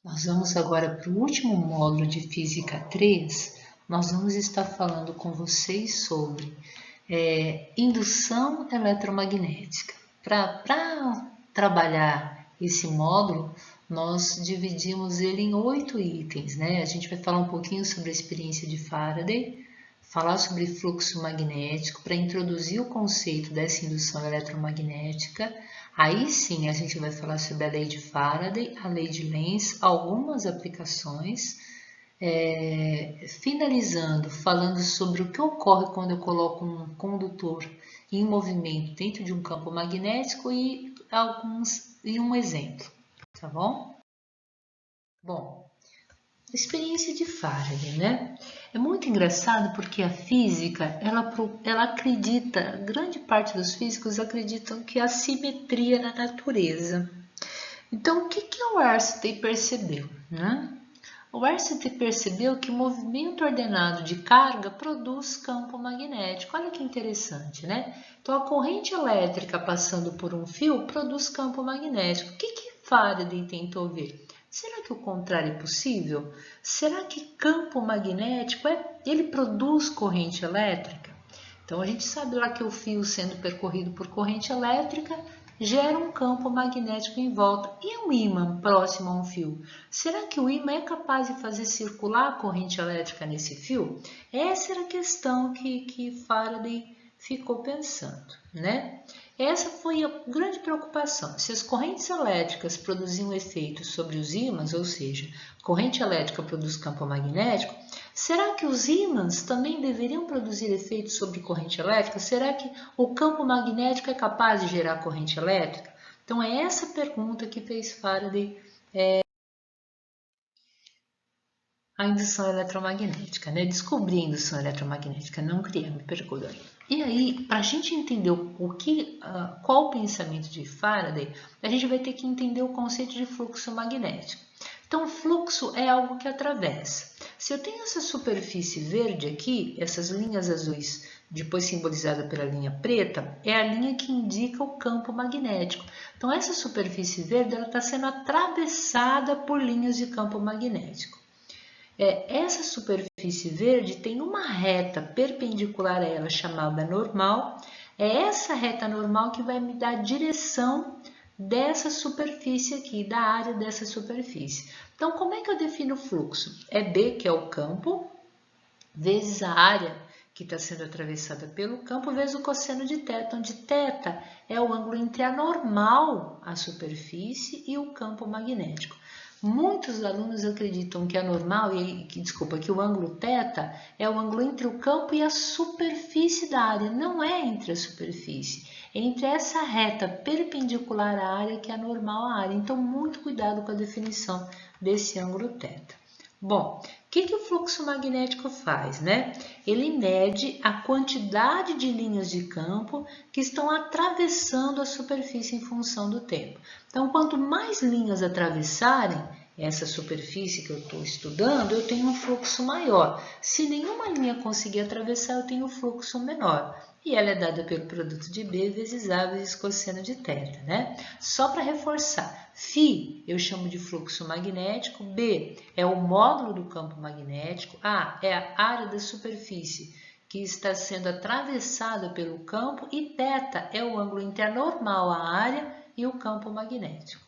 Nós vamos agora para o último módulo de Física 3. Nós vamos estar falando com vocês sobre indução eletromagnética. Para trabalhar esse módulo, nós dividimos ele em 8 itens, né? A gente vai falar um pouquinho sobre a experiência de Faraday, falar sobre fluxo magnético, para introduzir o conceito dessa indução eletromagnética. Aí sim a gente vai falar sobre a lei de Faraday, a lei de Lenz, algumas aplicações, finalizando falando sobre o que ocorre quando eu coloco um condutor em movimento dentro de um campo magnético e um exemplo, tá bom? Bom, experiência de Faraday, né? É muito engraçado porque a física, ela acredita, grande parte dos físicos acreditam que há simetria na natureza. Então, o que o Einstein percebeu, né? O Einstein percebeu que o movimento ordenado de carga produz campo magnético. Olha que interessante, né? Então, a corrente elétrica passando por um fio produz campo magnético. O que Faraday tentou ver? Será que o contrário é possível? Será que campo magnético ele produz corrente elétrica? Então a gente sabe lá que o fio sendo percorrido por corrente elétrica gera um campo magnético em volta. E um ímã próximo a um fio? Será que o ímã é capaz de fazer circular a corrente elétrica nesse fio? Essa era a questão que Faraday ficou pensando, né? Essa foi a grande preocupação. Se as correntes elétricas produziam efeitos sobre os ímãs, ou seja, corrente elétrica produz campo magnético, será que os ímãs também deveriam produzir efeitos sobre corrente elétrica? Será que o campo magnético é capaz de gerar corrente elétrica? Então é essa pergunta que fez Faraday a indução eletromagnética, né? Descobri a indução eletromagnética, não criei, me perdoe. E aí, para a gente entender qual o pensamento de Faraday, a gente vai ter que entender o conceito de fluxo magnético. Então, fluxo é algo que atravessa. Se eu tenho essa superfície verde aqui, essas linhas azuis, depois simbolizada pela linha preta, é a linha que indica o campo magnético. Então, essa superfície verde está sendo atravessada por linhas de campo magnético. Essa superfície verde tem uma reta perpendicular a ela chamada normal. É essa reta normal que vai me dar a direção dessa superfície aqui, da área dessa superfície. Então, como é que eu defino o fluxo? É B, que é o campo, vezes a área que está sendo atravessada pelo campo, vezes o cosseno de θ, onde θ é o ângulo entre a normal, a superfície, e o campo magnético. Muitos alunos acreditam que a normal, que o ângulo θ é o ângulo entre o campo e a superfície da área. Não é entre a superfície, é entre essa reta perpendicular à área que é a normal à área. Então, muito cuidado com a definição desse ângulo θ. Bom, o que o fluxo magnético faz, né? Ele mede a quantidade de linhas de campo que estão atravessando a superfície em função do tempo. Então, quanto mais linhas atravessarem essa superfície que eu estou estudando, eu tenho um fluxo maior. Se nenhuma linha conseguir atravessar, eu tenho um fluxo menor. E ela é dada pelo produto de B vezes A vezes cosseno de θ, né? Só para reforçar, φ eu chamo de fluxo magnético, B é o módulo do campo magnético, A é a área da superfície que está sendo atravessada pelo campo e θ é o ângulo entre a normal, a área, e o campo magnético.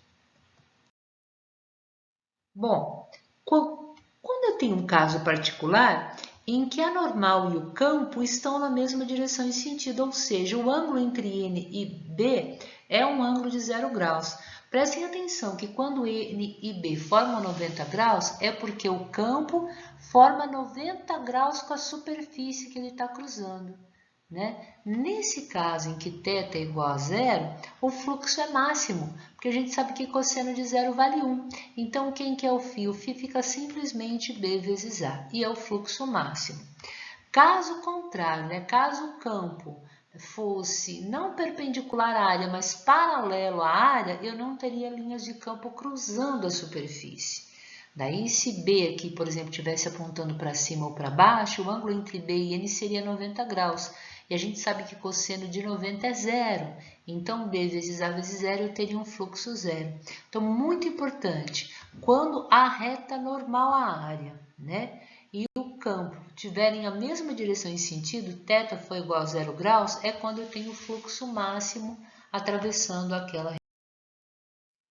Bom, quando eu tenho um caso particular em que a normal e o campo estão na mesma direção e sentido, ou seja, o ângulo entre N e B é um ângulo de 0 graus. Prestem atenção que quando N e B formam 90 graus, é porque o campo forma 90 graus com a superfície que ele está cruzando, né? Nesse caso em que θ é igual a zero, o fluxo é máximo, porque a gente sabe que cosseno de zero vale 1. Então, quem que é o φ? O φ fica simplesmente B vezes A, e é o fluxo máximo. Caso contrário, né? Caso o campo fosse não perpendicular à área, mas paralelo à área, eu não teria linhas de campo cruzando a superfície. Daí, se B aqui, por exemplo, estivesse apontando para cima ou para baixo, o ângulo entre B e N seria 90 graus. E a gente sabe que cosseno de 90 é zero. Então, B vezes A vezes zero, eu teria um fluxo zero. Então, muito importante, quando a reta normal à área, né? E o campo tiverem a mesma direção e sentido, θ for igual a 0 graus, é quando eu tenho o fluxo máximo atravessando aquela região.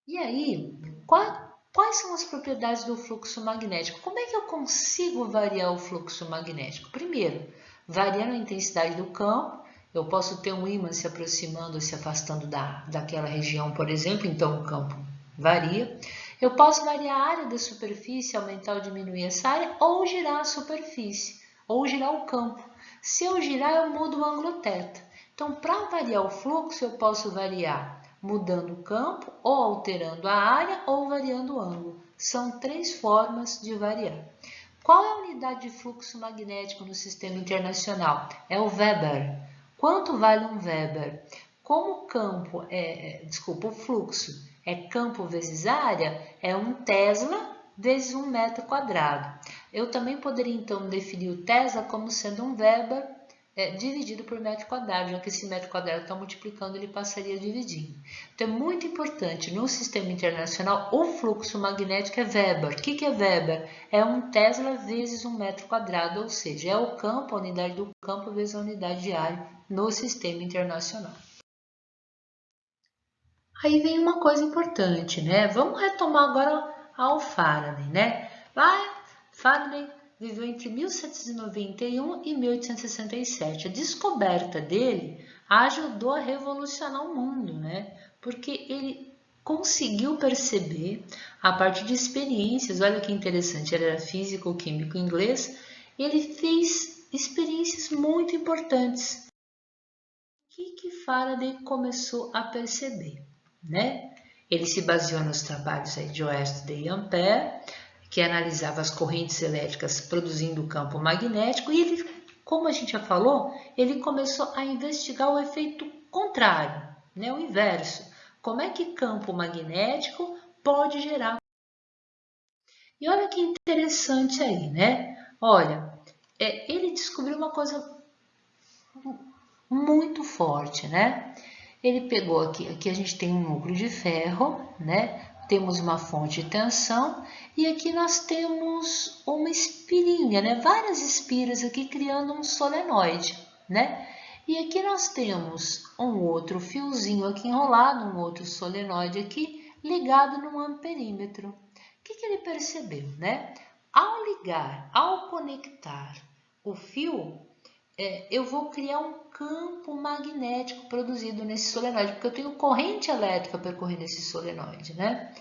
E aí, quais são as propriedades do fluxo magnético? Como é que eu consigo variar o fluxo magnético? Primeiro, variando a intensidade do campo, eu posso ter um ímã se aproximando ou se afastando daquela região, por exemplo, então o campo varia. Eu posso variar a área da superfície, aumentar ou diminuir essa área, ou girar a superfície, ou girar o campo. Se eu girar, eu mudo o ângulo θ. Então, para variar o fluxo, eu posso variar mudando o campo, ou alterando a área, ou variando o ângulo. São 3 formas de variar. Qual é a unidade de fluxo magnético no sistema internacional? É o Weber. Quanto vale um Weber? Como o fluxo é campo vezes área, é 1 Tesla vezes 1 metro quadrado. Eu também poderia, então, definir o Tesla como sendo um Weber dividido por metro quadrado, já que esse metro quadrado está multiplicando, ele passaria dividindo. Então, é muito importante, no sistema internacional, o fluxo magnético é Weber. O que é Weber? É 1 Tesla vezes 1 metro quadrado, ou seja, é o campo, a unidade do campo vezes a unidade de área no sistema internacional. Aí vem uma coisa importante, né? Vamos retomar agora ao Faraday, né? Faraday viveu entre 1791 e 1867. A descoberta dele ajudou a revolucionar o mundo, né? Porque ele conseguiu perceber, a partir de experiências, olha que interessante, ele era físico, químico inglês, ele fez experiências muito importantes. O que Faraday começou a perceber, né? Ele se baseou nos trabalhos de Oersted e Ampère, que analisava as correntes elétricas produzindo o campo magnético, e ele, como a gente já falou, ele começou a investigar o efeito contrário, né? O inverso. Como é que campo magnético pode gerar? E olha que interessante aí, né? Olha, ele descobriu uma coisa muito forte, né? Ele pegou aqui a gente tem um núcleo de ferro, né? Temos uma fonte de tensão e aqui nós temos uma espirinha, né? Várias espiras aqui criando um solenoide, né? E aqui nós temos um outro fiozinho aqui enrolado, um outro solenoide aqui ligado num amperímetro. O que ele percebeu, né? Ao conectar o fio, eu vou criar um campo magnético produzido nesse solenoide, porque eu tenho corrente elétrica percorrendo esse solenoide, né?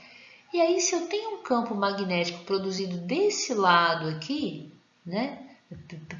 E aí, se eu tenho um campo magnético produzido desse lado aqui, né,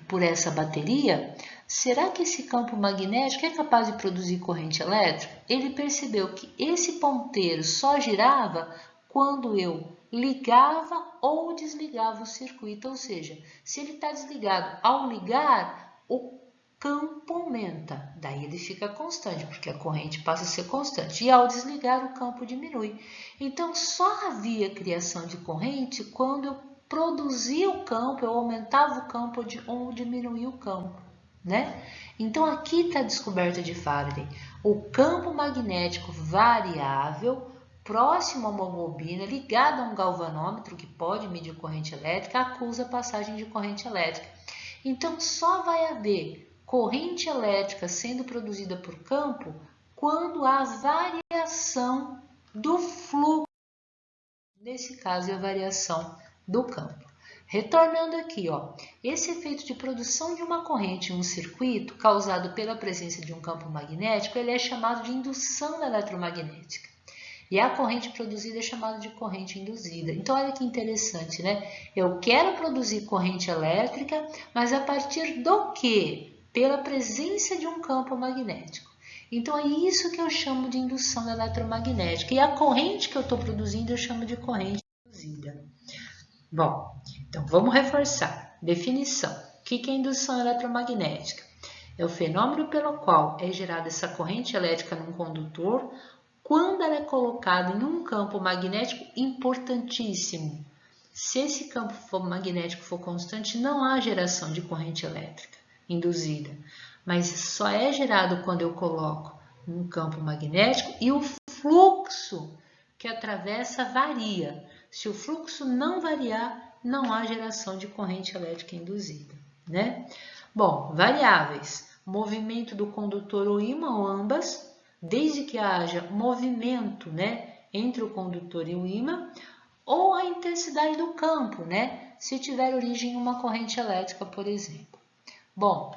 por essa bateria, será que esse campo magnético é capaz de produzir corrente elétrica? Ele percebeu que esse ponteiro só girava quando eu ligava ou desligava o circuito, ou seja, se ele está desligado ao ligar, o campo aumenta, daí ele fica constante, porque a corrente passa a ser constante, e ao desligar o campo diminui. Então, só havia criação de corrente quando eu produzia o campo, eu aumentava o campo ou diminuía o campo, né? Então, aqui está a descoberta de Faraday. O campo magnético variável, próximo a uma bobina, ligado a um galvanômetro que pode medir corrente elétrica, acusa a passagem de corrente elétrica. Então, só vai haver corrente elétrica sendo produzida por campo quando há variação do fluxo. Nesse caso, é a variação do campo. Retornando aqui, ó, esse efeito de produção de uma corrente em um circuito causado pela presença de um campo magnético, ele é chamado de indução eletromagnética. E a corrente produzida é chamada de corrente induzida. Então, olha que interessante, né? Eu quero produzir corrente elétrica, mas a partir do quê? Pela presença de um campo magnético. Então, é isso que eu chamo de indução eletromagnética. E a corrente que eu estou produzindo eu chamo de corrente induzida. Bom, então vamos reforçar. Definição. O que é indução eletromagnética? É o fenômeno pelo qual é gerada essa corrente elétrica num condutor quando ela é colocada em um campo magnético importantíssimo. Se esse campo magnético for constante, não há geração de corrente elétrica induzida. mas só é gerado quando eu coloco um campo magnético e o fluxo que atravessa varia. Se o fluxo não variar, não há geração de corrente elétrica induzida, né? Bom, variáveis, movimento do condutor ou ímã ou ambas, desde que haja movimento, né, entre o condutor e o ímã, ou a intensidade do campo, né, se tiver origem em uma corrente elétrica, por exemplo. Bom,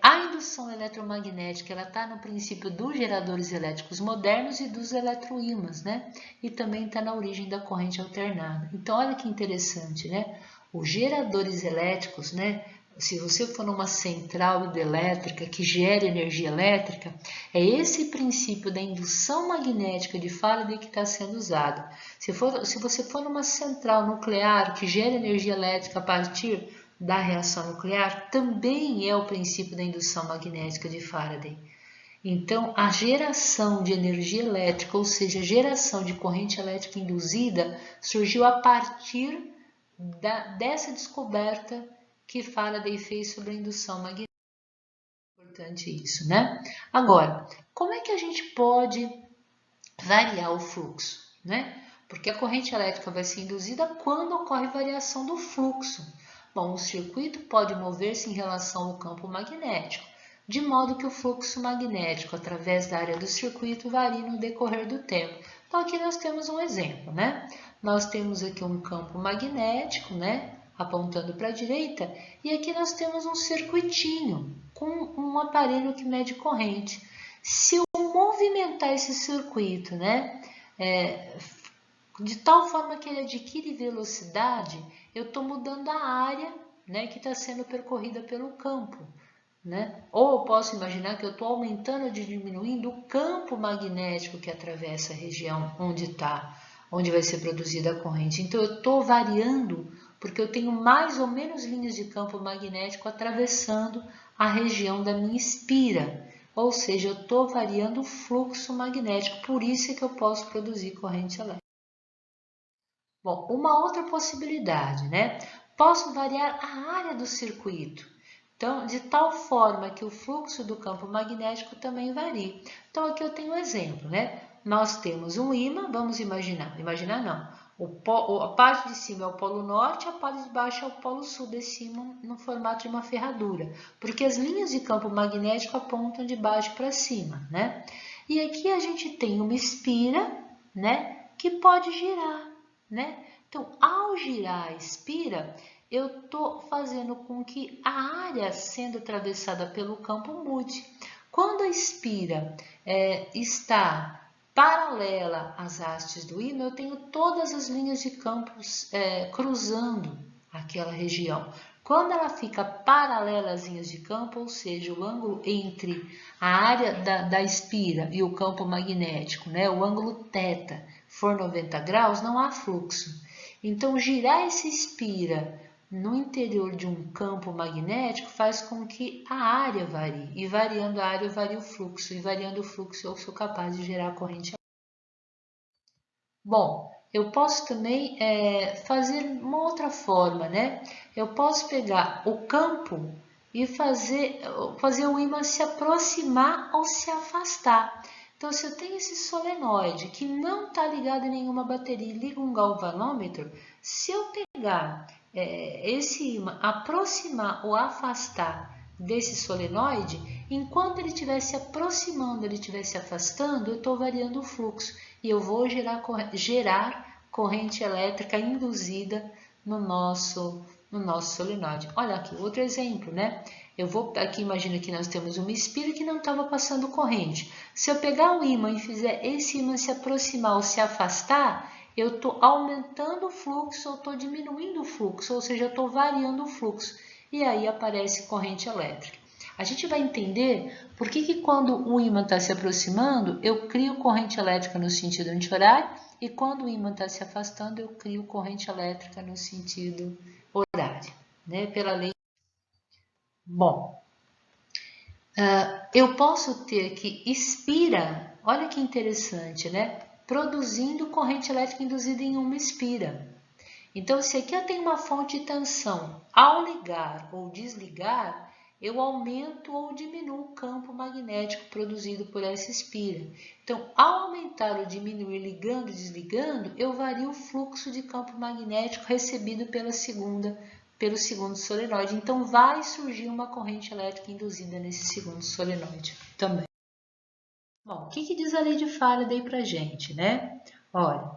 a indução eletromagnética ela está no princípio dos geradores elétricos modernos e dos eletroímãs, né? E também está na origem da corrente alternada. Então, olha que interessante, né? Os geradores elétricos, né? Se você for numa central hidrelétrica que gera energia elétrica, é esse princípio da indução magnética de Faraday que está sendo usado. Se você for numa central nuclear que gera energia elétrica a partir da reação nuclear, também é o princípio da indução magnética de Faraday. Então, a geração de energia elétrica, ou seja, a geração de corrente elétrica induzida, surgiu a partir dessa descoberta que Faraday fez sobre a indução magnética. É importante isso, né? Agora, como é que a gente pode variar o fluxo, né? Porque a corrente elétrica vai ser induzida quando ocorre variação do fluxo. Bom, o circuito pode mover-se em relação ao campo magnético, de modo que o fluxo magnético através da área do circuito varie no decorrer do tempo. Então, aqui nós temos um exemplo, né? Nós temos aqui um campo magnético, né? Apontando para a direita, e aqui nós temos um circuitinho com um aparelho que mede corrente. Se eu movimentar esse circuito, né? De tal forma que ele adquire velocidade, eu estou mudando a área, né, que está sendo percorrida pelo campo, né? Ou eu posso imaginar que eu estou aumentando ou diminuindo o campo magnético que atravessa a região onde vai ser produzida a corrente. Então eu estou variando porque eu tenho mais ou menos linhas de campo magnético atravessando a região da minha espira. Ou seja, eu estou variando o fluxo magnético, por isso é que eu posso produzir corrente elétrica. Bom, uma outra possibilidade, né? Posso variar a área do circuito. Então, de tal forma que o fluxo do campo magnético também varie. Então, aqui eu tenho um exemplo, né? Nós temos um ímã, vamos imaginar não. A parte de cima é o polo norte, a parte de baixo é o polo sul desse ímã no formato de uma ferradura. Porque as linhas de campo magnético apontam de baixo para cima, né? E aqui a gente tem uma espira, né? Que pode girar, né? Então, ao girar a espira, eu estou fazendo com que a área sendo atravessada pelo campo mude. Quando a espira está paralela às hastes do ímã, eu tenho todas as linhas de campos cruzando aquela região. Quando ela fica paralela às linhas de campo, ou seja, o ângulo entre a área da espira e o campo magnético, né, o ângulo θ, for 90 graus, não há fluxo. Então, girar essa espira no interior de um campo magnético faz com que a área varie. E variando a área, varia o fluxo. E variando o fluxo, eu sou capaz de gerar corrente elétrica. Bom, eu posso também fazer uma outra forma, né? Eu posso pegar o campo e fazer o ímã se aproximar ou se afastar. Então, se eu tenho esse solenoide que não está ligado em nenhuma bateria e ligo um galvanômetro, se eu pegar esse ímã, aproximar ou afastar desse solenoide, enquanto ele estiver se aproximando, ele estiver se afastando, eu estou variando o fluxo e eu vou gerar corrente elétrica induzida no nosso solenoide. Olha aqui, outro exemplo, né? Eu vou aqui, imagina que nós temos uma espira que não estava passando corrente. Se eu pegar o ímã e fizer esse ímã se aproximar ou se afastar, eu estou aumentando o fluxo ou estou diminuindo o fluxo, ou seja, eu estou variando o fluxo. E aí aparece corrente elétrica. A gente vai entender por que quando o ímã está se aproximando, eu crio corrente elétrica no sentido anti-horário, e quando o ímã está se afastando, eu crio corrente elétrica no sentido horário, né? Pela lei. Bom, eu posso ter aqui espira, olha que interessante, né? Produzindo corrente elétrica induzida em uma espira. Então, se aqui eu tenho uma fonte de tensão, ao ligar ou desligar, eu aumento ou diminuo o campo magnético produzido por essa espira. Então, ao aumentar ou diminuir ligando e desligando, eu vario o fluxo de campo magnético recebido pelo segundo solenoide. Então, vai surgir uma corrente elétrica induzida nesse segundo solenoide também. Bom, o que diz a lei de Faraday para a gente, né? Olha,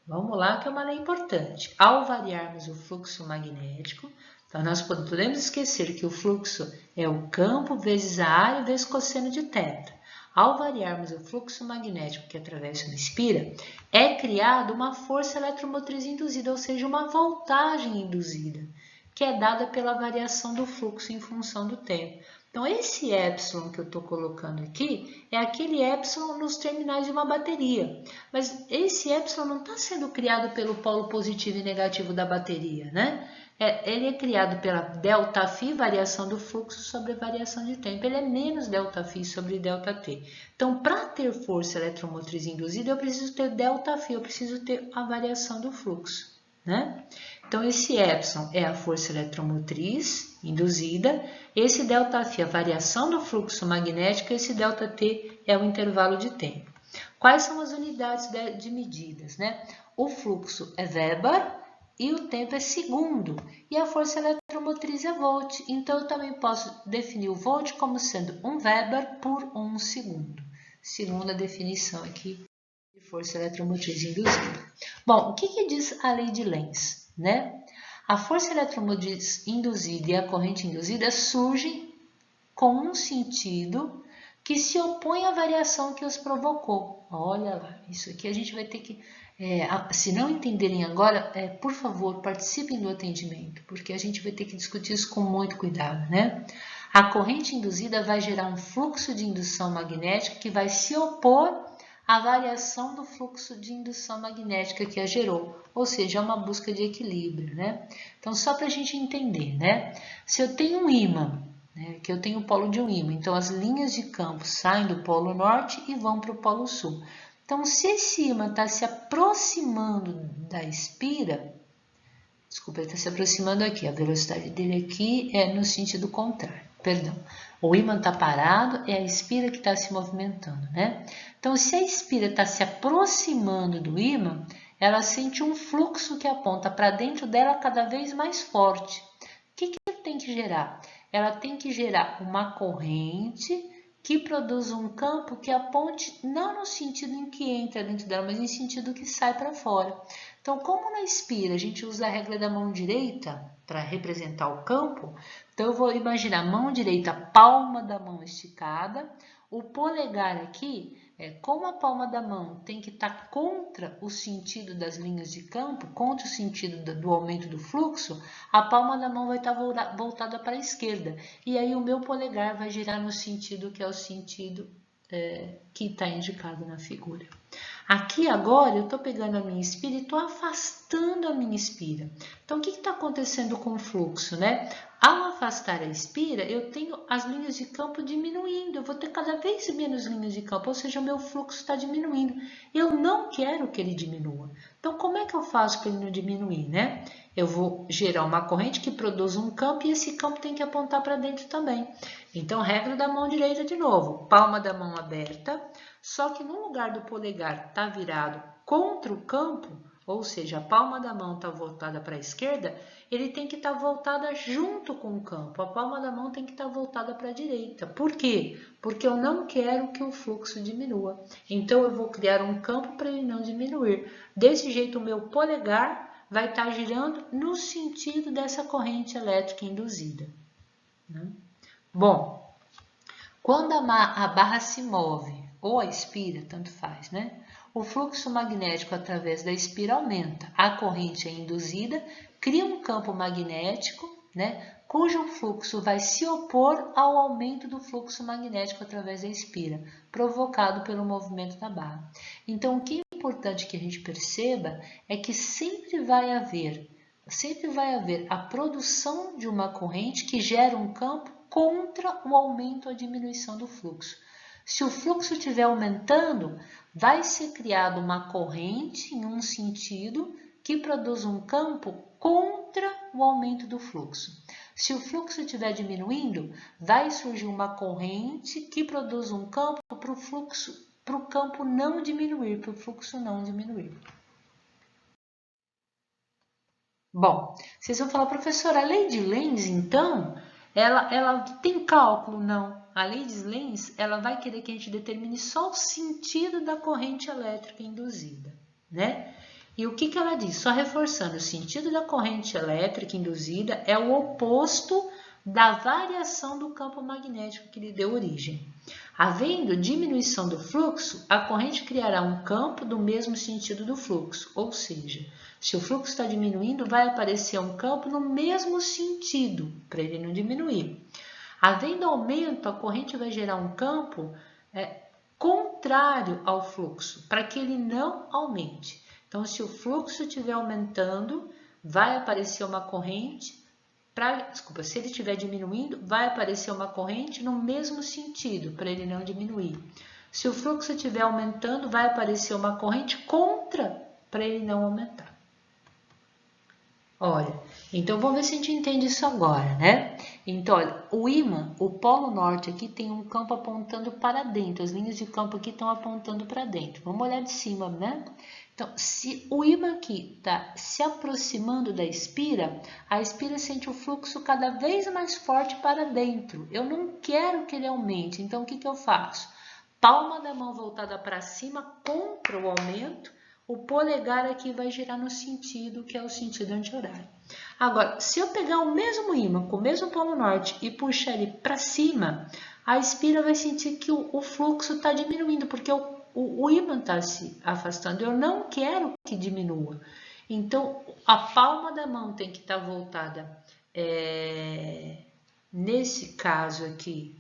vamos lá que é uma lei importante. Ao variarmos o fluxo magnético, então nós podemos esquecer que o fluxo é o campo vezes a área vezes cosseno de θ. Ao variarmos o fluxo magnético que atravessa uma espira, é criada uma força eletromotriz induzida, ou seja, uma voltagem induzida, que é dada pela variação do fluxo em função do tempo. Então, esse epsilon que eu estou colocando aqui é aquele epsilon nos terminais de uma bateria. Mas esse epsilon não está sendo criado pelo polo positivo e negativo da bateria, né? Ele é criado pela ΔΦ, variação do fluxo sobre variação de tempo. Ele é menos ΔΦ sobre ΔT. Então, para ter força eletromotriz induzida, eu preciso ter ΔΦ, eu preciso ter a variação do fluxo, né? Então, esse epsilon é a força eletromotriz induzida, esse ΔΦ é a variação do fluxo magnético, esse ΔT é o intervalo de tempo. Quais são as unidades de medidas, né? O fluxo é Weber e o tempo é segundo, e a força eletromotriz é volt. Então, eu também posso definir o volt como sendo 1 Weber por 1 segundo. Segunda definição aqui de força eletromotriz induzida. Bom, o que diz a lei de Lenz, né? A força eletromotriz induzida e a corrente induzida surgem com um sentido que se opõe à variação que os provocou. Olha lá, isso aqui a gente vai ter que... se não entenderem agora, por favor, participem do atendimento, porque a gente vai ter que discutir isso com muito cuidado, né? A corrente induzida vai gerar um fluxo de indução magnética que vai se opor à variação do fluxo de indução magnética que a gerou, ou seja, é uma busca de equilíbrio, né? Então, só para a gente entender, né? Se eu tenho um ímã, né, que eu tenho o polo de um ímã, então as linhas de campo saem do polo norte e vão para o polo sul. Então, se esse ímã está se aproximando da espira, desculpa, ele está se aproximando aqui, a velocidade dele aqui é no sentido contrário, perdão. O ímã está parado, é a espira que está se movimentando, né? Então, se a espira está se aproximando do ímã, ela sente um fluxo que aponta para dentro dela cada vez mais forte. O que ela tem que gerar? Ela tem que gerar uma corrente que produza um campo que aponte não no sentido em que entra dentro dela, mas em sentido que sai para fora. Então, como na espira a gente usa a regra da mão direita para representar o campo, então eu vou imaginar a mão direita, palma da mão esticada, o polegar aqui, como a palma da mão tem que estar contra o sentido das linhas de campo, contra o sentido do aumento do fluxo, a palma da mão vai estar voltada para a esquerda. E aí o meu polegar vai girar no sentido que é o sentido que está indicado na figura. Aqui agora eu estou pegando a minha espira e estou afastando a minha espira. Então, o que está acontecendo com o fluxo, né? Ao afastar a espira, eu tenho as linhas de campo diminuindo. Eu vou ter cada vez menos linhas de campo, ou seja, o meu fluxo está diminuindo. Eu não quero que ele diminua. Então, como é que eu faço para ele não diminuir, né? Eu vou gerar uma corrente que produz um campo e esse campo tem que apontar para dentro também. Então, regra da mão direita de novo. Palma da mão aberta, só que no lugar do polegar está virado contra o campo, ou seja, a palma da mão está voltada para a esquerda, ele tem que estar voltada junto com o campo. A palma da mão tem que estar voltada para a direita. Por quê? Porque eu não quero que o fluxo diminua. Então, eu vou criar um campo para ele não diminuir. Desse jeito, o meu polegar vai estar girando no sentido dessa corrente elétrica induzida, né? Bom, quando a barra se move, ou a espira, tanto faz, né? O fluxo magnético através da espira aumenta, a corrente é induzida, cria um campo magnético, né? Cujo fluxo vai se opor ao aumento do fluxo magnético através da espira, provocado pelo movimento da barra. Então, o que é importante que a gente perceba é que sempre vai haver a produção de uma corrente que gera um campo contra o aumento ou a diminuição do fluxo. Se o fluxo estiver aumentando, vai ser criada uma corrente em um sentido que produz um campo contra o aumento do fluxo. Se o fluxo estiver diminuindo, vai surgir uma corrente que produz um campo para o campo não diminuir, para o fluxo não diminuir. Bom, vocês vão falar, professora, a lei de Lenz, então, ela tem cálculo? Não. A lei de Lenz, ela vai querer que a gente determine só o sentido da corrente elétrica induzida, né? E o que ela diz? Só reforçando, o sentido da corrente elétrica induzida é o oposto da variação do campo magnético que lhe deu origem. Havendo diminuição do fluxo, a corrente criará um campo do mesmo sentido do fluxo, ou seja, se o fluxo está diminuindo, vai aparecer um campo no mesmo sentido, para ele não diminuir. Havendo aumento, a corrente vai gerar um campo contrário ao fluxo, para que ele não aumente. Então, se o fluxo estiver aumentando, vai aparecer uma corrente, se ele estiver diminuindo, vai aparecer uma corrente no mesmo sentido, para ele não diminuir. Se o fluxo estiver aumentando, vai aparecer uma corrente contra, para ele não aumentar. Olha, então vamos ver se a gente entende isso agora, né? Então, olha, o ímã, o polo norte aqui tem um campo apontando para dentro, as linhas de campo aqui estão apontando para dentro. Vamos olhar de cima, né? Então, se o ímã aqui está se aproximando da espira, a espira sente o fluxo cada vez mais forte para dentro. Eu não quero que ele aumente, então o que eu faço? Palma da mão voltada para cima contra o aumento. O polegar aqui vai girar no sentido que é o sentido anti-horário. Agora, se eu pegar o mesmo ímã com o mesmo polo norte e puxar ele para cima, a espira vai sentir que o fluxo está diminuindo, porque o ímã está se afastando. Eu não quero que diminua. Então, a palma da mão tem que estar voltada, nesse caso aqui,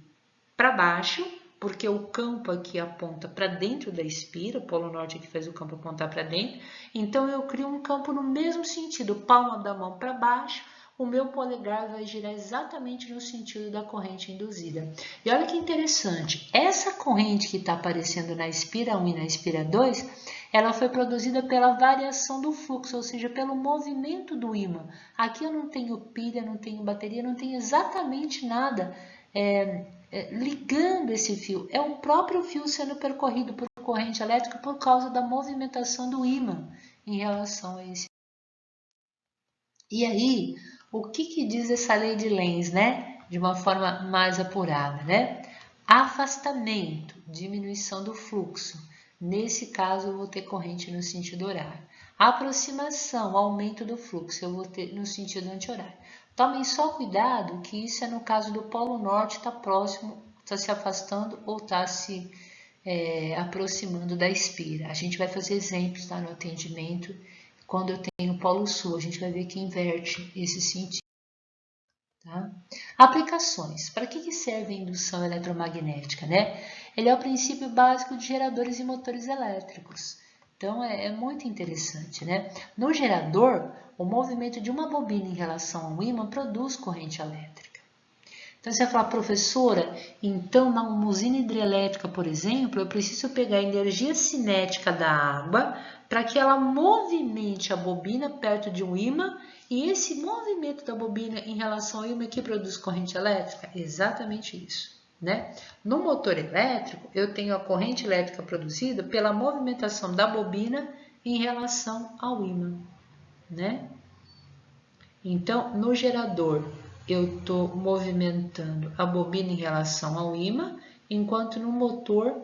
para baixo, porque o campo aqui aponta para dentro da espira, o polo norte aqui faz o campo apontar para dentro, então eu crio um campo no mesmo sentido, palma da mão para baixo, o meu polegar vai girar exatamente no sentido da corrente induzida. E olha que interessante, essa corrente que está aparecendo na espira 1 e na espira 2, ela foi produzida pela variação do fluxo, ou seja, pelo movimento do ímã. Aqui eu não tenho pilha, não tenho bateria, não tenho exatamente nada ligando esse fio. É o próprio fio sendo percorrido por corrente elétrica por causa da movimentação do ímã em relação a esse. E aí, o que diz essa lei de Lenz, né? De uma forma mais apurada, né? Afastamento, diminuição do fluxo. Nesse caso, eu vou ter corrente no sentido horário. Aproximação, aumento do fluxo, eu vou ter no sentido anti-horário. Tomem só cuidado que isso é no caso do polo norte, está próximo, está se afastando ou está se aproximando da espira. A gente vai fazer exemplos tá, no atendimento. Quando eu tenho o polo sul, a gente vai ver que inverte esse sentido. Tá? Aplicações. Para que serve a indução eletromagnética? Né? Ele é o princípio básico de geradores e motores elétricos. Então, é muito interessante, né? No gerador, o movimento de uma bobina em relação ao ímã produz corrente elétrica. Então, você vai falar, professora, então na usina hidrelétrica, por exemplo, eu preciso pegar a energia cinética da água para que ela movimente a bobina perto de um ímã e esse movimento da bobina em relação ao ímã que produz corrente elétrica? Exatamente isso. Né? No motor elétrico, eu tenho a corrente elétrica produzida pela movimentação da bobina em relação ao ímã. Né? Então, no gerador, eu estou movimentando a bobina em relação ao ímã, enquanto no motor,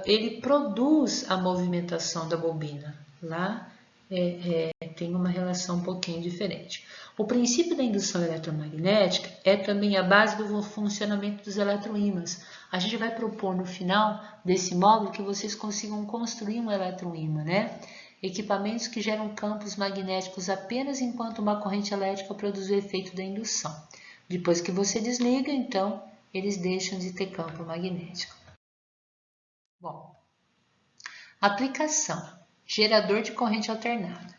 ele produz a movimentação da bobina. Lá tem uma relação um pouquinho diferente. O princípio da indução eletromagnética é também a base do funcionamento dos eletroímãs. A gente vai propor no final desse módulo que vocês consigam construir um eletroímã, né? Equipamentos que geram campos magnéticos apenas enquanto uma corrente elétrica produz o efeito da indução. Depois que você desliga, então, eles deixam de ter campo magnético. Bom, aplicação. Gerador de corrente alternada.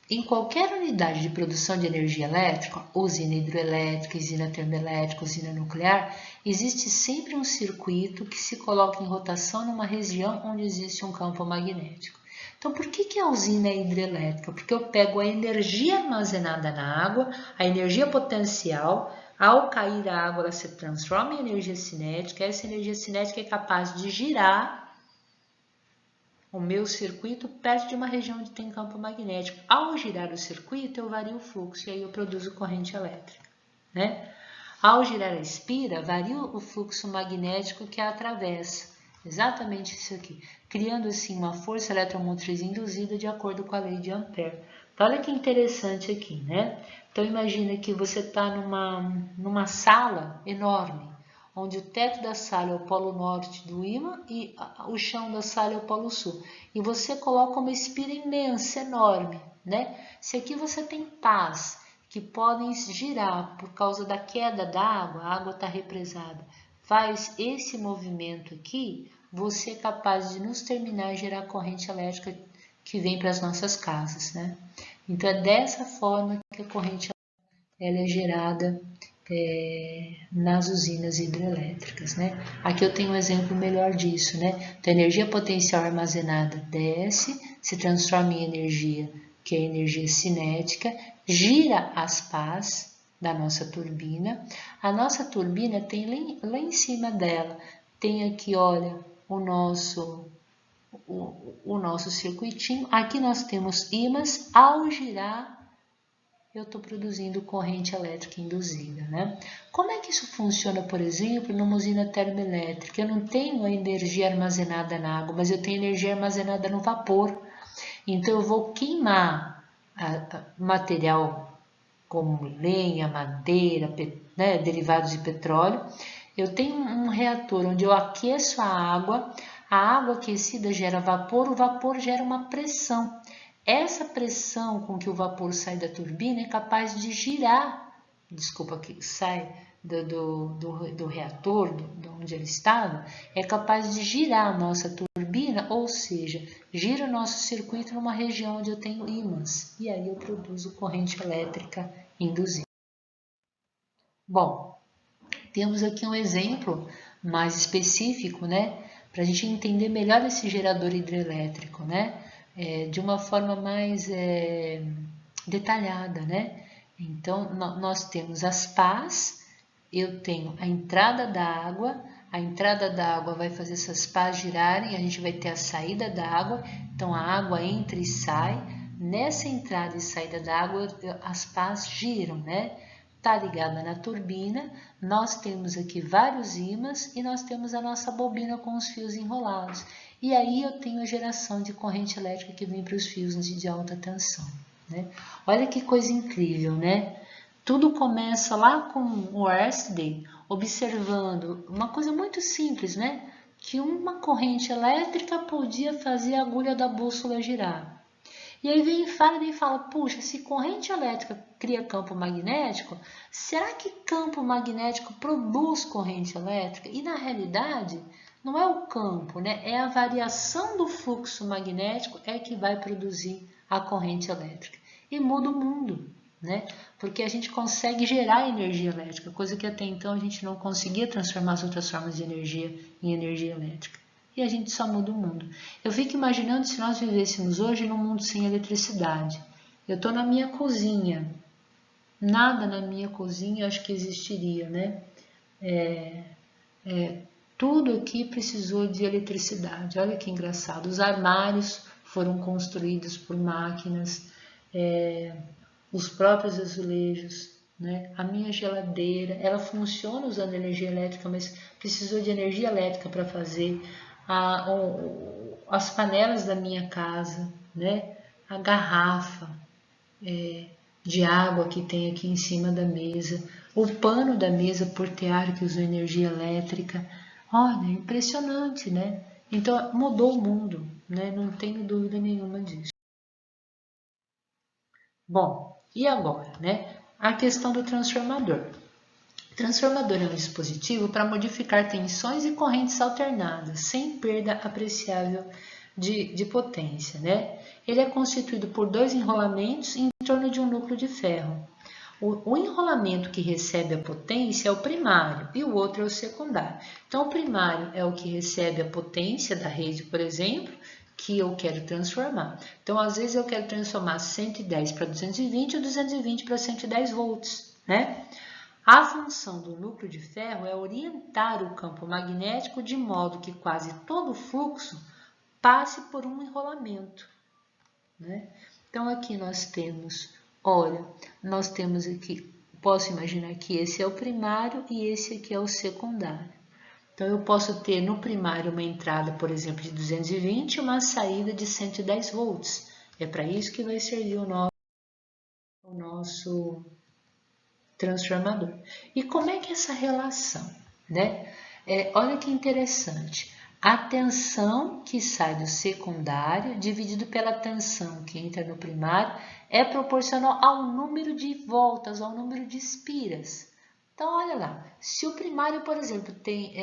Em qualquer unidade de produção de energia elétrica, usina hidroelétrica, usina termoelétrica, usina nuclear, existe sempre um circuito que se coloca em rotação numa região onde existe um campo magnético. Então, por que a usina é hidrelétrica? Porque eu pego a energia armazenada na água, a energia potencial, ao cair a água ela se transforma em energia cinética, essa energia cinética é capaz de girar o meu circuito perto de uma região onde tem campo magnético. Ao girar o circuito, eu vario o fluxo e aí eu produzo corrente elétrica, né? Ao girar a espira, vario o fluxo magnético que a atravessa. Exatamente isso aqui, criando assim uma força eletromotriz induzida de acordo com a lei de Ampère. Então, olha que interessante aqui, né? Então, imagina que você está numa sala enorme, onde o teto da sala é o polo norte do ímã e o chão da sala é o polo sul. E você coloca uma espira imensa, enorme, né? Se aqui você tem pás que podem girar por causa da queda da água, a água está represada, faz esse movimento aqui, você é capaz de nos terminais gerar corrente elétrica que vem para as nossas casas, né? Então, é dessa forma que a corrente ela é gerada nas usinas hidrelétricas, né? Aqui eu tenho um exemplo melhor disso, né? Então, a energia potencial armazenada desce, se transforma em energia, que é energia cinética, gira as pás da nossa turbina. A nossa turbina tem lá em cima dela, tem aqui, olha, o nosso circuitinho. Aqui nós temos ímãs, ao girar eu estou produzindo corrente elétrica induzida, né? Como é que isso funciona, por exemplo, numa usina termoelétrica? Eu não tenho a energia armazenada na água, mas eu tenho energia armazenada no vapor. Então, eu vou queimar material como lenha, madeira, né, derivados de petróleo. Eu tenho um reator onde eu aqueço a água aquecida gera vapor, o vapor gera uma pressão. Essa pressão com que o vapor sai da turbina é capaz de girar, que sai do reator, de onde ele estava, é capaz de girar a nossa turbina, ou seja, gira o nosso circuito numa região onde eu tenho ímãs, e aí eu produzo corrente elétrica induzida. Bom, temos aqui um exemplo mais específico, né, para a gente entender melhor esse gerador hidrelétrico, né, de uma forma mais detalhada, né. Então, nós temos as pás, eu tenho a entrada da água vai fazer essas pás girarem, a gente vai ter a saída da água, então a água entra e sai, nessa entrada e saída da água as pás giram, né? Está ligada na turbina, nós temos aqui vários ímãs e nós temos a nossa bobina com os fios enrolados. E aí eu tenho a geração de corrente elétrica que vem para os fios de alta tensão, né? Olha que coisa incrível, né? Tudo começa lá com o Oersted observando uma coisa muito simples, né? Que uma corrente elétrica podia fazer a agulha da bússola girar. E aí vem Faraday e fala, puxa, se corrente elétrica cria campo magnético, será que campo magnético produz corrente elétrica? E na realidade, não é o campo, né? É a variação do fluxo magnético que vai produzir a corrente elétrica. E muda o mundo, né? Porque a gente consegue gerar energia elétrica, coisa que até então a gente não conseguia transformar as outras formas de energia em energia elétrica. E a gente só muda o mundo. Eu fico imaginando se nós vivêssemos hoje num mundo sem eletricidade. Eu estou na minha cozinha. Nada na minha cozinha acho que existiria, né? Tudo aqui precisou de eletricidade. Olha que engraçado. Os armários foram construídos por máquinas, os próprios azulejos, né? A minha geladeira, ela funciona usando energia elétrica, mas precisou de energia elétrica para fazer. As panelas da minha casa, né? A garrafa de água que tem aqui em cima da mesa, o pano da mesa portear que usou energia elétrica. Olha, impressionante, né? Então mudou o mundo, né? Não tenho dúvida nenhuma disso. Bom, e agora, né? A questão do transformador. O transformador é um dispositivo para modificar tensões e correntes alternadas, sem perda apreciável de potência, né? Ele é constituído por dois enrolamentos em torno de um núcleo de ferro. O enrolamento que recebe a potência é o primário e o outro é o secundário. Então, o primário é o que recebe a potência da rede, por exemplo, que eu quero transformar. Então, às vezes eu quero transformar 110 para 220 ou 220 para 110 volts, né? A função do núcleo de ferro é orientar o campo magnético de modo que quase todo o fluxo passe por um enrolamento, né? Então, aqui nós temos, olha, nós temos aqui, posso imaginar que esse é o primário e esse aqui é o secundário. Então, eu posso ter no primário uma entrada, por exemplo, de 220 e uma saída de 110 volts. É para isso que vai servir o nosso transformador. E como é que é essa relação, né? Olha que interessante. A tensão que sai do secundário, dividido pela tensão que entra no primário, é proporcional ao número de voltas, ao número de espiras. Então, olha lá, se o primário, por exemplo, tem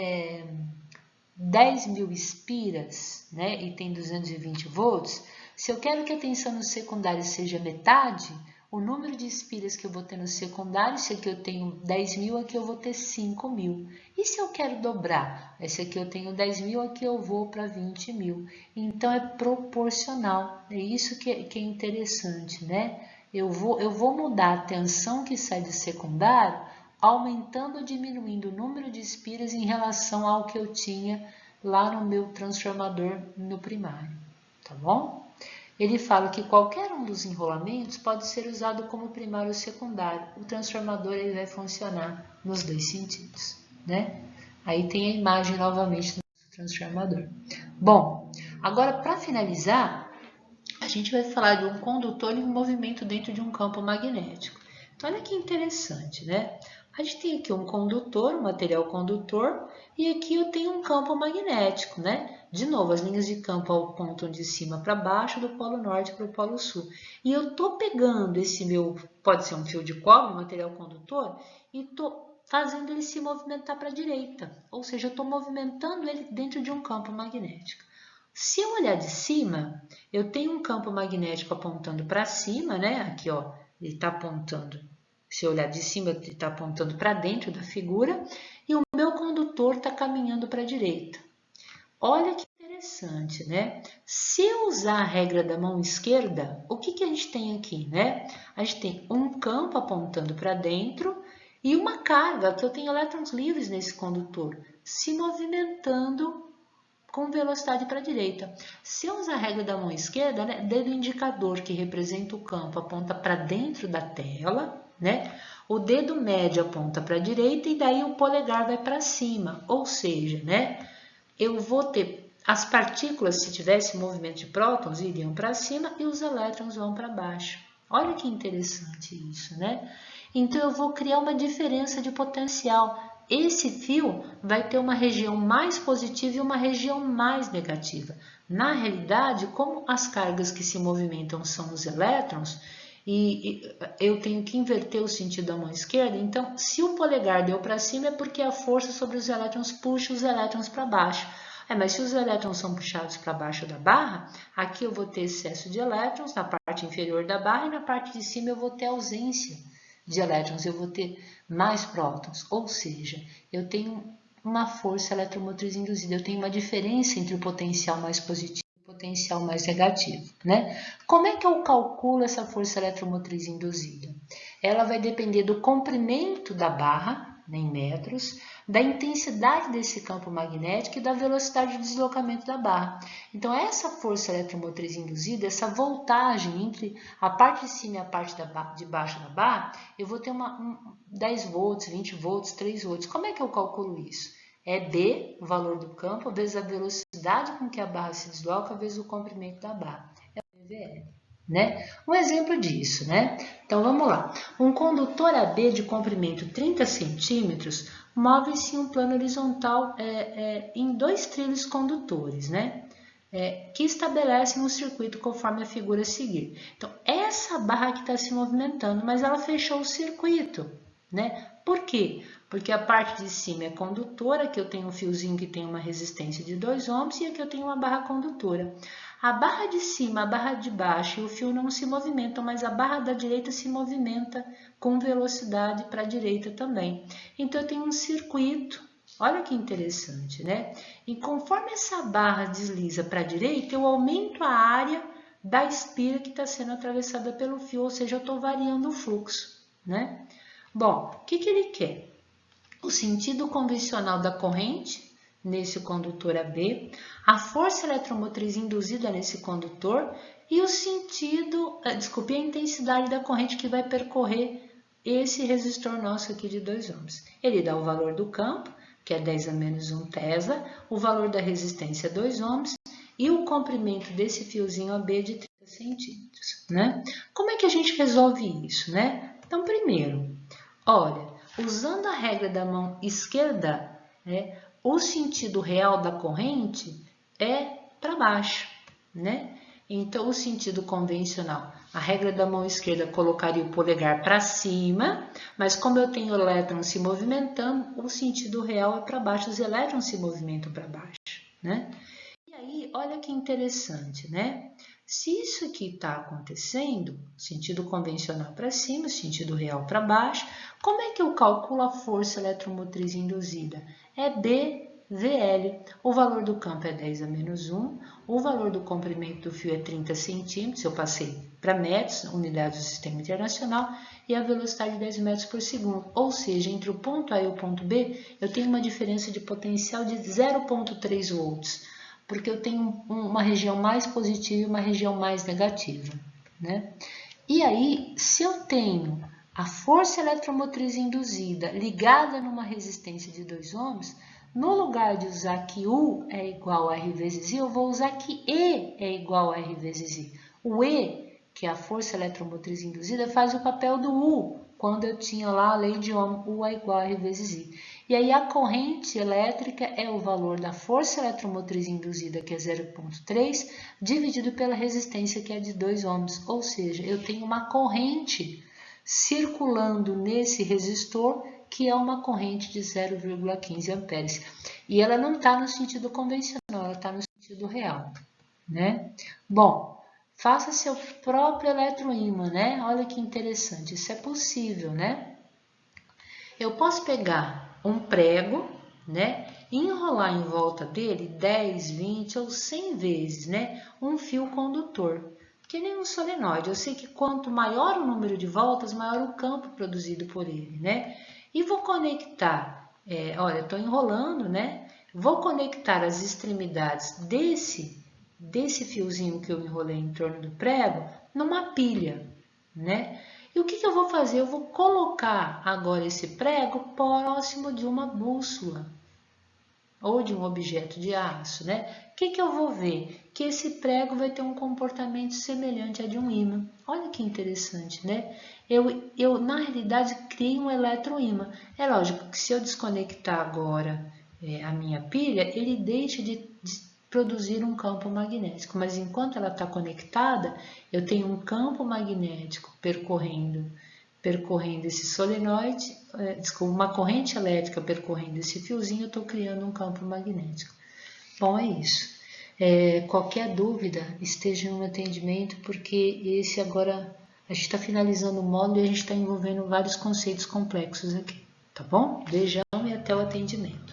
10.000 espiras, né, e tem 220 volts, se eu quero que a tensão no secundário seja metade, o número de espiras que eu vou ter no secundário, se aqui eu tenho 10.000, aqui eu vou ter 5.000. E se eu quero dobrar? Esse aqui eu tenho 10.000, aqui eu vou para 20.000. Então, é proporcional. É isso que é interessante, né? Eu vou mudar a tensão que sai do secundário, aumentando ou diminuindo o número de espiras em relação ao que eu tinha lá no meu transformador no primário, tá bom? Ele fala que qualquer um dos enrolamentos pode ser usado como primário ou secundário. O transformador ele vai funcionar nos dois sentidos, né? Aí tem a imagem novamente do transformador. Bom, agora para finalizar, a gente vai falar de um condutor e um movimento dentro de um campo magnético. Então, olha que interessante, né? A gente tem aqui um condutor, um material condutor, e aqui eu tenho um campo magnético, né? De novo, as linhas de campo apontam de cima para baixo, do polo norte para o polo sul. E eu estou pegando esse meu, pode ser um fio de cobre, um material condutor, e estou fazendo ele se movimentar para a direita. Ou seja, eu estou movimentando ele dentro de um campo magnético. Se eu olhar de cima, eu tenho um campo magnético apontando para cima, né? Aqui, ó, ele está apontando. Se eu olhar de cima, ele está apontando para dentro da figura e o meu condutor está caminhando para a direita. Olha que interessante, né? Se eu usar a regra da mão esquerda, o que a gente tem aqui, né? A gente tem um campo apontando para dentro e uma carga, que eu tenho elétrons livres nesse condutor, se movimentando com velocidade para a direita. Se eu usar a regra da mão esquerda, né, dedo indicador que representa o campo aponta para dentro da tela, né? O dedo médio aponta para a direita e daí o polegar vai para cima, ou seja, né, eu vou ter as partículas, se tivesse movimento de prótons, iriam para cima e os elétrons vão para baixo. Olha que interessante isso, né? Então eu vou criar uma diferença de potencial. Esse fio vai ter uma região mais positiva e uma região mais negativa. Na realidade, como as cargas que se movimentam são os elétrons, e eu tenho que inverter o sentido da mão esquerda, então se o polegar deu para cima é porque a força sobre os elétrons puxa os elétrons para baixo. Mas se os elétrons são puxados para baixo da barra, aqui eu vou ter excesso de elétrons na parte inferior da barra e na parte de cima eu vou ter ausência de elétrons, eu vou ter mais prótons, ou seja, eu tenho uma força eletromotriz induzida, eu tenho uma diferença entre o potencial mais positivo e o potencial mais negativo, né? Como é que eu calculo essa força eletromotriz induzida? Ela vai depender do comprimento da barra, em metros, da intensidade desse campo magnético e da velocidade de deslocamento da barra. Então, essa força eletromotriz induzida, essa voltagem entre a parte de cima e a parte de baixo da barra, eu vou ter 10 volts, 20 volts, 3 volts. Como é que eu calculo isso? É B, o valor do campo, vezes a velocidade com que a barra se desloca, vezes o comprimento da barra. É o PVL. Né? Um exemplo disso, né? Então vamos lá. Um condutor AB de comprimento 30 centímetros move-se em um plano horizontal em dois trilhos condutores, né? Que estabelecem um circuito conforme a figura a seguir. Então, essa barra que está se movimentando, mas ela fechou o circuito, né? Por quê? Porque a parte de cima é condutora, que eu tenho um fiozinho que tem uma resistência de 2 ohms e aqui eu tenho uma barra condutora. A barra de cima, a barra de baixo e o fio não se movimentam, mas a barra da direita se movimenta com velocidade para a direita também. Então, eu tenho um circuito Olha que interessante, né? E conforme essa barra desliza para a direita, eu aumento a área da espira que está sendo atravessada pelo fio, ou seja, eu estou variando o fluxo, né? Bom, o que ele quer? O sentido convencional da corrente nesse condutor AB, a força eletromotriz induzida nesse condutor e o sentido, a intensidade da corrente que vai percorrer esse resistor nosso aqui de 2 ohms. Ele dá o valor do campo, que é 10 a menos 1 Tesla, o valor da resistência 2 ohms e o comprimento desse fiozinho AB de 30 centímetros, né? Como é que a gente resolve isso, né? Então, primeiro, olha, usando a regra da mão esquerda, né, o sentido real da corrente é para baixo, né? Então, o sentido convencional, a regra da mão esquerda colocaria o polegar para cima, mas como eu tenho elétrons se movimentando, o sentido real é para baixo, os elétrons se movimentam para baixo, né? E aí, olha que interessante, né? Se isso aqui está acontecendo, sentido convencional para cima, sentido real para baixo, como é que eu calculo a força eletromotriz induzida? É BVL. O valor do campo é 10 a menos 1, o valor do comprimento do fio é 30 centímetros, eu passei para metros, unidades do sistema internacional, e a velocidade 10 metros por segundo. Ou seja, entre o ponto A e o ponto B, eu tenho uma diferença de potencial de 0,3 volts. Porque eu tenho uma região mais positiva e uma região mais negativa, né? E aí, se eu tenho a força eletromotriz induzida ligada numa resistência de 2 ohms, no lugar de usar que U é igual a R vezes I, eu vou usar que E é igual a R vezes I. O E, que é a força eletromotriz induzida, faz o papel do U, quando eu tinha lá a lei de Ohm, U é igual a R vezes I. E aí a corrente elétrica é o valor da força eletromotriz induzida, que é 0,3, dividido pela resistência, que é de 2 ohms. Ou seja, eu tenho uma corrente circulando nesse resistor, que é uma corrente de 0,15 amperes. E ela não está no sentido convencional, ela está no sentido real, né? Bom, faça seu próprio eletroímã, né? Olha que interessante, isso é possível, né? Eu posso pegar um prego, né, e enrolar em volta dele 10, 20 ou 100 vezes, né, um fio condutor, que nem um solenoide. Eu sei que quanto maior o número de voltas, maior o campo produzido por ele, né? E vou conectar, olha, estou enrolando, né? Vou conectar as extremidades desse fiozinho que eu enrolei em torno do prego numa pilha, né? E o que eu vou fazer? Eu vou colocar agora esse prego próximo de uma bússola ou de um objeto de aço, né? O que eu vou ver? Que esse prego vai ter um comportamento semelhante a de um ímã. Olha que interessante, né? Eu na realidade, criei um eletroímã. É lógico que se eu desconectar agora a minha pilha, ele deixa de produzir um campo magnético, mas enquanto ela está conectada, eu tenho um campo magnético percorrendo esse solenoide, desculpa, uma corrente elétrica percorrendo esse fiozinho, eu estou criando um campo magnético. Bom, é isso. Qualquer dúvida, esteja no atendimento, porque esse agora, a gente está finalizando o módulo e a gente está envolvendo vários conceitos complexos aqui, tá bom? Beijão e até o atendimento.